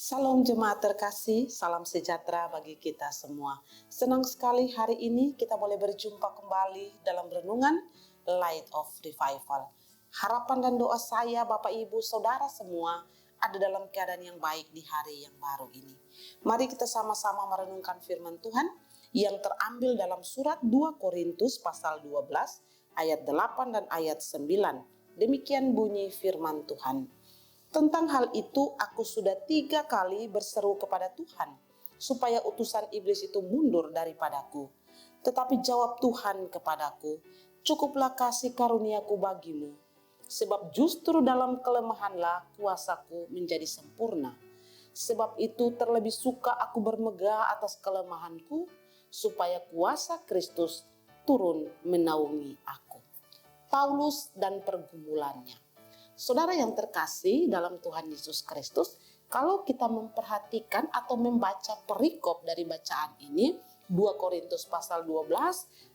Salam jemaat terkasih, salam sejahtera bagi kita semua. Senang sekali hari ini kita boleh berjumpa kembali dalam renungan Light of Revival. Harapan dan doa saya Bapak Ibu Saudara semua ada dalam keadaan yang baik di hari yang baru ini. Mari kita sama-sama merenungkan firman Tuhan yang terambil dalam surat 2 Korintus pasal 12 ayat 8 dan ayat 9. Demikian bunyi firman Tuhan. Tentang hal itu aku sudah 3 kali berseru kepada Tuhan, supaya utusan iblis itu mundur daripadaku. Tetapi jawab Tuhan kepadaku, cukuplah kasih karuniaku bagimu, sebab justru dalam kelemahanlah kuasaku menjadi sempurna. Sebab itu terlebih suka aku bermegah atas kelemahanku, supaya kuasa Kristus turun menaungi aku. Paulus dan pergumulannya. Saudara yang terkasih dalam Tuhan Yesus Kristus, kalau kita memperhatikan atau membaca perikop dari bacaan ini, 2 Korintus pasal 12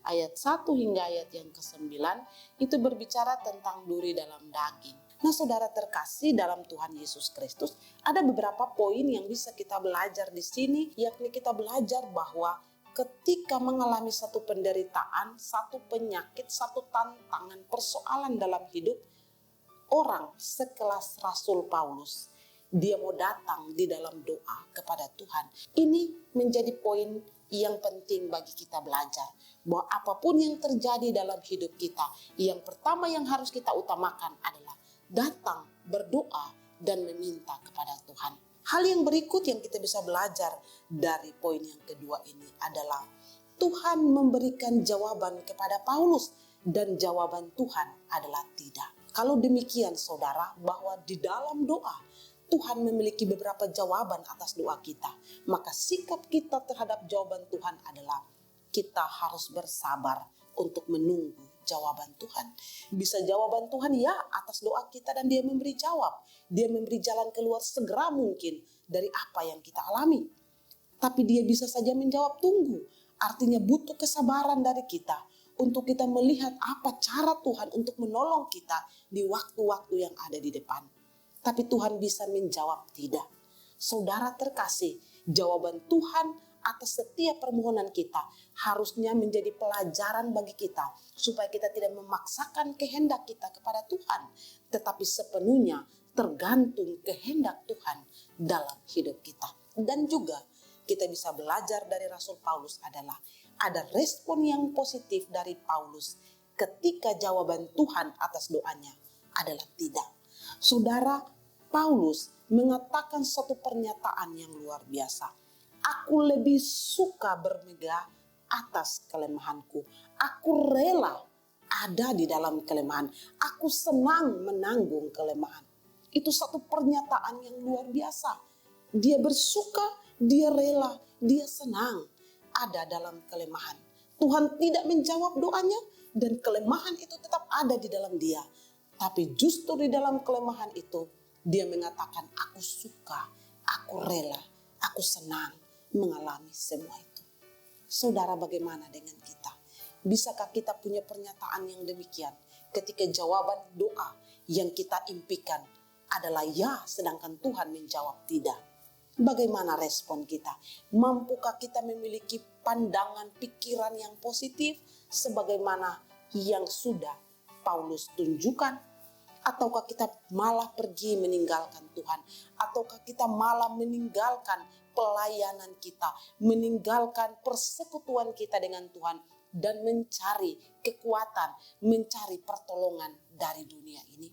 ayat 1 hingga ayat yang ke-9, itu berbicara tentang duri dalam daging. Nah saudara terkasih dalam Tuhan Yesus Kristus, ada beberapa poin yang bisa kita belajar di sini, yakni kita belajar bahwa ketika mengalami satu penderitaan, satu penyakit, satu tantangan, persoalan dalam hidup, orang sekelas Rasul Paulus, dia mau datang di dalam doa kepada Tuhan. Ini menjadi poin yang penting bagi kita belajar. Bahwa apapun yang terjadi dalam hidup kita, yang pertama yang harus kita utamakan adalah datang, berdoa, dan meminta kepada Tuhan. Hal yang berikut yang kita bisa belajar dari poin yang kedua ini adalah Tuhan memberikan jawaban kepada Paulus, dan jawaban Tuhan adalah tidak. Kalau demikian saudara, bahwa di dalam doa Tuhan memiliki beberapa jawaban atas doa kita, maka sikap kita terhadap jawaban Tuhan adalah kita harus bersabar untuk menunggu jawaban Tuhan. Bisa jawaban Tuhan ya atas doa kita dan dia memberi jawab. Dia memberi jalan keluar segera mungkin dari apa yang kita alami. Tapi dia bisa saja menjawab tunggu. Artinya butuh kesabaran dari kita untuk kita melihat apa cara Tuhan untuk menolong kita di waktu-waktu yang ada di depan. Tapi Tuhan bisa menjawab tidak. Saudara terkasih, jawaban Tuhan atas setiap permohonan kita harusnya menjadi pelajaran bagi kita, supaya kita tidak memaksakan kehendak kita kepada Tuhan, tetapi sepenuhnya tergantung kehendak Tuhan dalam hidup kita. Dan juga kita bisa belajar dari Rasul Paulus adalah ada respon yang positif dari Paulus ketika jawaban Tuhan atas doanya adalah tidak. Saudara, Paulus mengatakan suatu pernyataan yang luar biasa. Aku lebih suka bermegah atas kelemahanku. Aku rela ada di dalam kelemahan. Aku senang menanggung kelemahan. Itu satu pernyataan yang luar biasa. Dia bersuka, dia rela, dia senang ada dalam kelemahan. Tuhan tidak menjawab doanya dan kelemahan itu tetap ada di dalam dia. Tapi justru di dalam kelemahan itu dia mengatakan aku suka, aku rela, aku senang mengalami semua itu. Saudara, bagaimana dengan kita? Bisakah kita punya pernyataan yang demikian ketika jawaban doa yang kita impikan adalah ya, sedangkan Tuhan menjawab tidak? Bagaimana respon kita? Mampukah kita memiliki pandangan pikiran yang positif sebagaimana yang sudah Paulus tunjukkan? Ataukah kita malah pergi meninggalkan Tuhan? Ataukah kita malah meninggalkan pelayanan kita, meninggalkan persekutuan kita dengan Tuhan dan mencari kekuatan, mencari pertolongan dari dunia ini?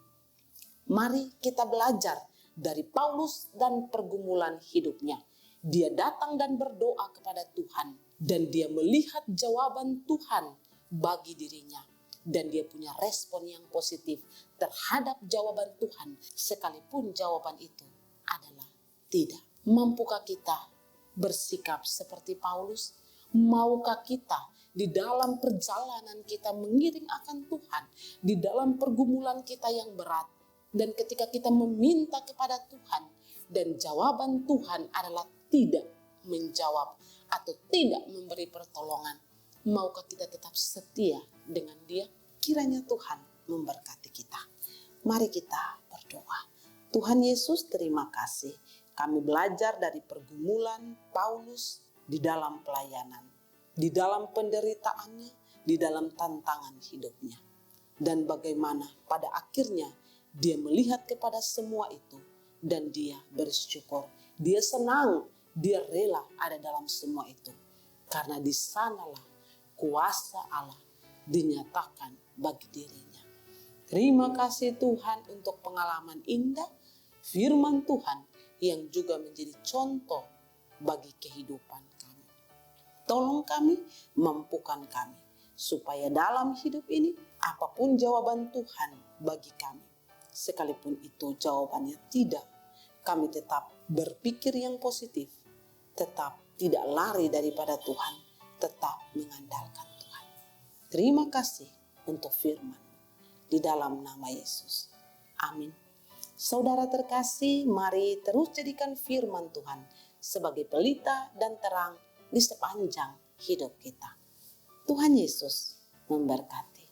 Mari kita belajar dari Paulus dan pergumulan hidupnya. Dia datang dan berdoa kepada Tuhan, dan dia melihat jawaban Tuhan bagi dirinya, dan dia punya respon yang positif terhadap jawaban Tuhan, sekalipun jawaban itu adalah tidak. Mampukah kita bersikap seperti Paulus? Maukah kita di dalam perjalanan kita mengiring akan Tuhan, di dalam pergumulan kita yang berat, dan ketika kita meminta kepada Tuhan dan jawaban Tuhan adalah tidak menjawab atau tidak memberi pertolongan, maukah kita tetap setia dengan Dia? Kiranya Tuhan memberkati kita. Mari kita berdoa. Tuhan Yesus, terima kasih. Kami belajar dari pergumulan Paulus di dalam pelayanan, di dalam penderitaannya, di dalam tantangan hidupnya. Dan bagaimana pada akhirnya dia melihat kepada semua itu dan dia bersyukur. Dia senang, dia rela ada dalam semua itu. Karena di sanalah kuasa Allah dinyatakan bagi dirinya. Terima kasih Tuhan untuk pengalaman indah firman Tuhan yang juga menjadi contoh bagi kehidupan kami. Tolong kami, mampukan kami, supaya dalam hidup ini apapun jawaban Tuhan bagi kami, sekalipun itu jawabannya tidak, kami tetap berpikir yang positif, tetap tidak lari daripada Tuhan, tetap mengandalkan Tuhan. Terima kasih untuk firman di dalam nama Yesus. Amin. Saudara terkasih, mari terus jadikan firman Tuhan sebagai pelita dan terang di sepanjang hidup kita. Tuhan Yesus memberkati.